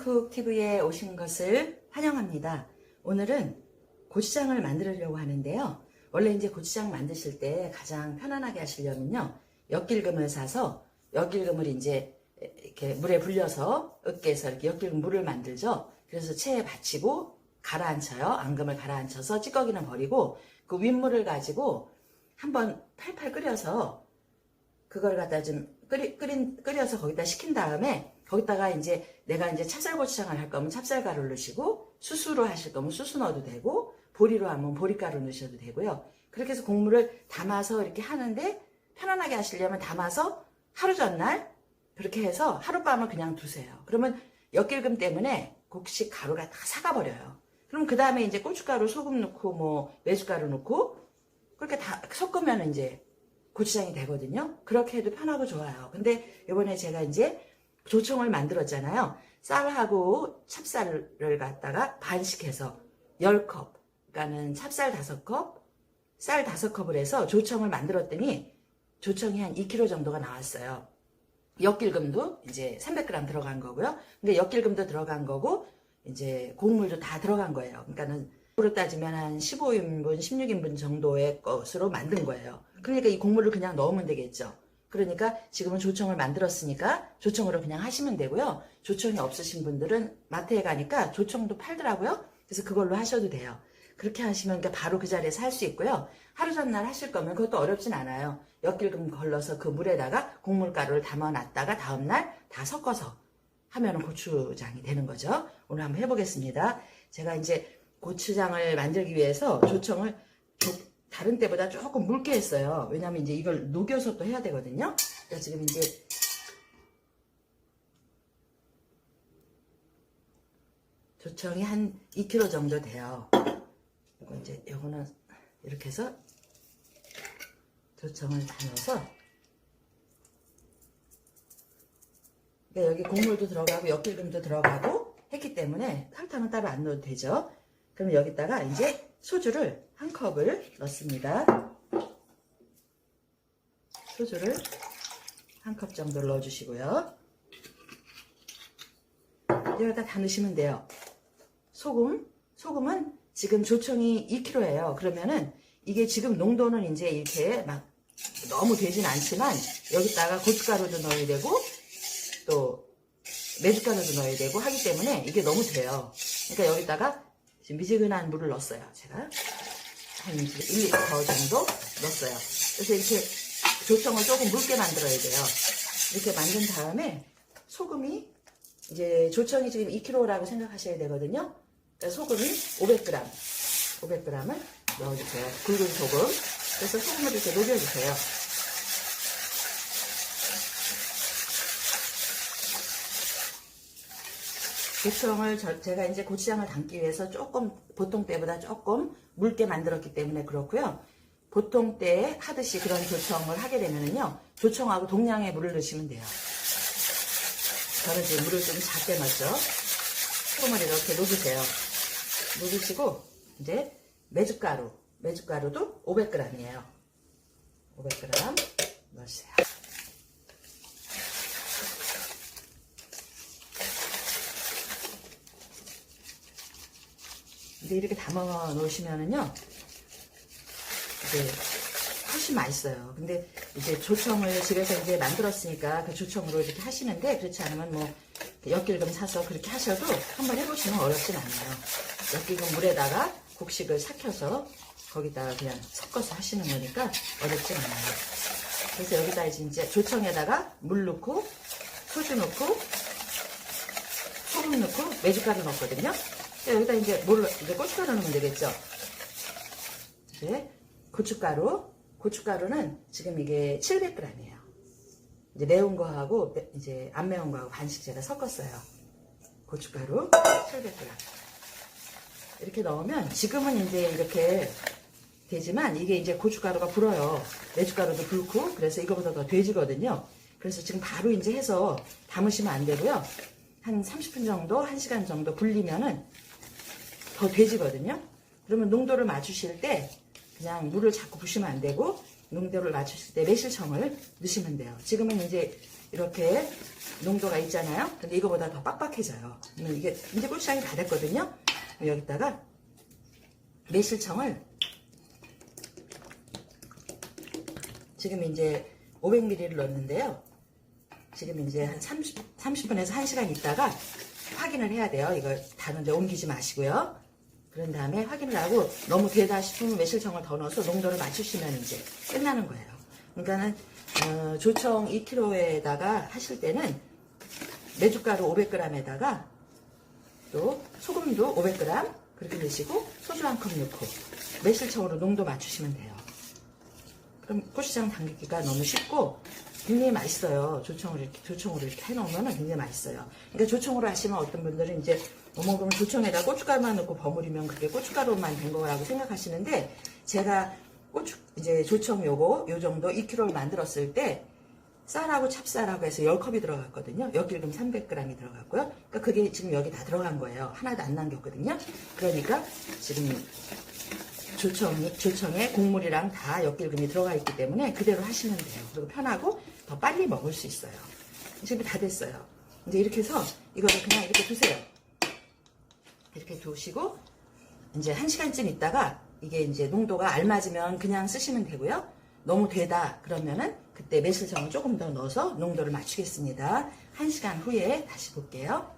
홈쿡TV에 오신 것을 환영합니다. 오늘은 고추장을 만들려고 하는데요. 원래 이제 고추장 만드실 때 가장 편안하게 하시려면요. 엿길금을 사서 엿길금을 이제 이렇게 물에 불려서 으깨서 이렇게 엿길금 물을 만들죠. 그래서 체에 받치고 가라앉혀요. 앙금을 가라앉혀서 찌꺼기는 버리고 그 윗물을 가지고 한번 팔팔 끓여서 그걸 갖다 좀 끓여서 거기다 식힌 다음에 거기다가 이제 내가 이제 찹쌀고추장을 할 거면 찹쌀가루 넣으시고 수수로 하실 거면 수수 넣어도 되고 보리로 하면 보리가루 넣으셔도 되고요. 그렇게 해서 곡물을 담아서 이렇게 하는데 편안하게 하시려면 담아서 하루 전날 그렇게 해서 하룻밤을 그냥 두세요. 그러면 엿길금 때문에 곡식 가루가 다 사가버려요. 그럼 그 다음에 이제 고춧가루, 소금 넣고 뭐 메주가루 넣고 그렇게 다 섞으면 이제 고추장이 되거든요. 그렇게 해도 편하고 좋아요. 근데 이번에 제가 이제 조청을 만들었잖아요. 쌀하고 찹쌀을 갖다가 반씩해서 10컵, 그러니까는 찹쌀 5컵, 쌀 5컵을 해서 조청을 만들었더니 조청이 한 2kg 정도가 나왔어요. 엿길금도 이제 300g 들어간 거고요. 근데 엿길금도 들어간 거고 이제 곡물도 다 들어간 거예요. 그러니까는 으로 따지면 한 15인분, 16인분 정도의 것으로 만든 거예요. 그러니까 이 곡물을 그냥 넣으면 되겠죠. 그러니까 지금은 조청을 만들었으니까 조청으로 그냥 하시면 되고요. 조청이 없으신 분들은 마트에 가니까 조청도 팔더라고요. 그래서 그걸로 하셔도 돼요. 그렇게 하시면 바로 그 자리에서 할 수 있고요. 하루 전날 하실 거면 그것도 어렵진 않아요. 엿길금 걸러서 그 물에다가 곡물가루를 담아놨다가 다음날 다 섞어서 하면 고추장이 되는 거죠. 오늘 한번 해보겠습니다. 제가 이제 고추장을 만들기 위해서 조청을 다른 때보다 조금 묽게 했어요. 왜냐면 이제 이걸 녹여서 또 해야 되거든요. 그래서 지금 이제 조청이 한 2kg 정도 돼요. 이거 이제 요거는 이렇게 해서 조청을 다 넣어서 여기 곡물도 들어가고 엿길금도 들어가고 했기 때문에 설탕은 따로 안 넣어도 되죠. 그럼 여기다가 이제 소주를 1컵을 넣습니다. 소주를 1컵 정도를 넣어주시고요. 여기다 다 넣으시면 돼요. 소금은 지금 조청이 2kg예요. 그러면은 이게 지금 농도는 이제 이렇게 막 너무 되진 않지만 여기다가 고춧가루도 넣어야 되고 또 메주가루도 넣어야 되고 하기 때문에 이게 너무 돼요. 그러니까 여기다가 지금 미지근한 물을 넣었어요. 제가 한 1리터 정도 넣었어요. 그래서 이렇게 조청을 조금 묽게 만들어야 돼요. 이렇게 만든 다음에 소금이 이제 조청이 지금 2kg라고 생각하셔야 되거든요. 그래서 소금이 500g을 넣어주세요. 굵은 소금. 그래서 소금을 이렇게 녹여주세요. 조청을 제가 이제 고추장을 담기 위해서 조금 보통 때보다 조금 묽게 만들었기 때문에 그렇고요. 보통 때 하듯이 그런 조청을 하게 되면은요, 조청하고 동량의 물을 넣으시면 돼요. 저는 이제 물을 좀 작게 넣었죠. 소금을 이렇게 녹이세요. 녹이시고 이제 메주가루도 500g이에요. 500g 넣으세요. 근데 이렇게 담아 놓으시면은요, 이제 훨씬 맛있어요. 근데 이제 조청을 집에서 이제 만들었으니까 그 조청으로 이렇게 하시는데, 그렇지 않으면 뭐 엿길금 사서 그렇게 하셔도 한번 해보시면 어렵진 않아요. 엿길금 물에다가 곡식을 삭혀서 거기다가 그냥 섞어서 하시는 거니까 어렵진 않아요. 그래서 여기다 이제 조청에다가 물 넣고 소주 넣고 소금 넣고 메주가루 넣었거든요. 여기다 이제 이제 고춧가루 넣으면 되겠죠. 이제 고춧가루는 지금 이게 700g이에요. 이제 매운 거하고 이제 안 매운 거하고 반씩 제가 섞었어요. 고춧가루 700g. 이렇게 넣으면 지금은 이제 이렇게 되지만 이게 이제 고춧가루가 불어요. 메주가루도 불고 그래서 이거보다 더 돼지거든요. 그래서 지금 바로 이제 해서 담으시면 안 되고요. 한 30분 정도, 1시간 정도 불리면은 더 돼지거든요. 그러면 농도를 맞추실 때 그냥 물을 자꾸 부시면 안 되고 농도를 맞추실 때 매실청을 넣으시면 돼요. 지금은 이제 이렇게 농도가 있잖아요. 근데 이거보다 더 빡빡해져요. 이게 이제 고추장이 다 됐거든요. 여기다가 매실청을 지금 이제 500ml를 넣었는데요. 지금 이제 한 30분에서 1시간 있다가 확인을 해야 돼요. 이거 다른데 옮기지 마시고요. 그런 다음에 확인을 하고 너무 되다 싶으면 매실청을 더 넣어서 농도를 맞추시면 이제 끝나는 거예요. 그러니까는 조청 2kg에다가 하실 때는 메주가루 500g에다가 또 소금도 500g 그렇게 넣으시고 소주 한 컵 넣고 매실청으로 농도 맞추시면 돼요. 그럼 고추장 담기기가 너무 쉽고 굉장히 맛있어요. 조청으로 이렇게 해놓으면 굉장히 맛있어요. 그러니까 조청으로 하시면 어떤 분들은 이제 그러면 조청에다 고춧가루만 넣고 버무리면 그게 고춧가루만 된 거라고 생각하시는데 제가 이제 조청 요 정도 2kg를 만들었을 때 쌀하고 찹쌀하고 해서 10컵이 들어갔거든요. 엿기름 300g이 들어갔고요. 그러니까 그게 지금 여기 다 들어간 거예요. 하나도 안 남겼거든요. 그러니까 지금 조청에 곡물이랑 다 엿기름이 들어가 있기 때문에 그대로 하시면 돼요. 그리고 편하고 더 빨리 먹을 수 있어요. 지금 다 됐어요. 이제 이렇게 해서 이거를 그냥 이렇게 두세요. 이렇게 두시고 이제 1시간쯤 있다가 이게 이제 농도가 알맞으면 그냥 쓰시면 되고요. 너무 되다 그러면은 그때 매실청을 조금 더 넣어서 농도를 맞추겠습니다. 1시간 후에 다시 볼게요.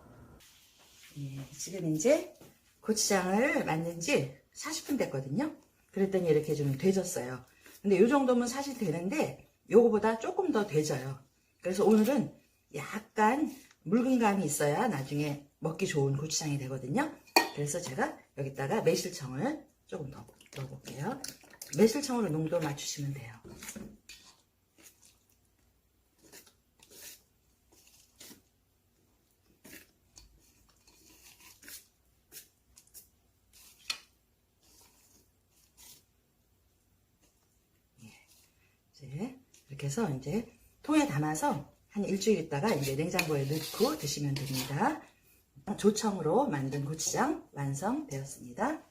예, 지금 이제 고추장을 만든 지 40분 됐거든요. 그랬더니 이렇게 좀 되졌어요. 근데 이 정도면 사실 되는데 요거보다 조금 더 되져요. 그래서 오늘은 약간 묽은 감이 있어야 나중에 먹기 좋은 고추장이 되거든요. 그래서 제가 여기다가 매실청을 조금 더 넣어볼게요. 매실청으로 농도 맞추시면 돼요. 이렇게 해서 이제 통에 담아서 한 일주일 있다가 이제 냉장고에 넣고 드시면 됩니다. 조청으로 만든 고추장 완성되었습니다.